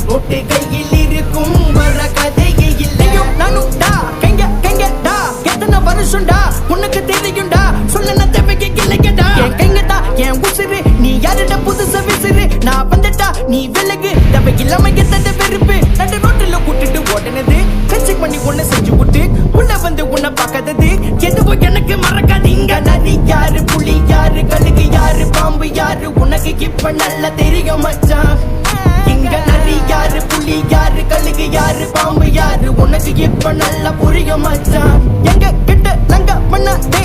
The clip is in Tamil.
நோட்டு கையில் இருக்கும் வர கதையே இல்லையோ நானும் டா கைங்க எத்தனை வருஷம்டா உனக்கு தெரியும்டா சொல்ல தேவைக்கு இல்லையடா என் கைங்கடா என் உசுறு நீ யாருடா புதுசா விசிறு நான் வந்துட்டா நீ விலகு தேவை இல்லாம எத்தனை வெறுப்பு நடு ரோட்டில் கூட்டிட்டு ஓடுனது செஞ்சிங் பண்ணி ஒண்ணு செஞ்சு விட்டு உள்ள வந்து உன்னை பார்க்காதது எதுவும் எனக்கு மறக்காதீங்க நரி யாரு புலி யாரு கழுகு யாரு பாம்பு யாரு உனக்கு இப்ப நல்லா தெரியும் மச்சான் இங்க நரி யாரு புலி யாரு கழுகு யாரு பாம்பு யாரு உனக்கு இப்ப நல்லா புரியும் மச்சான் எங்க கிட்ட லங்க பண்ணாதே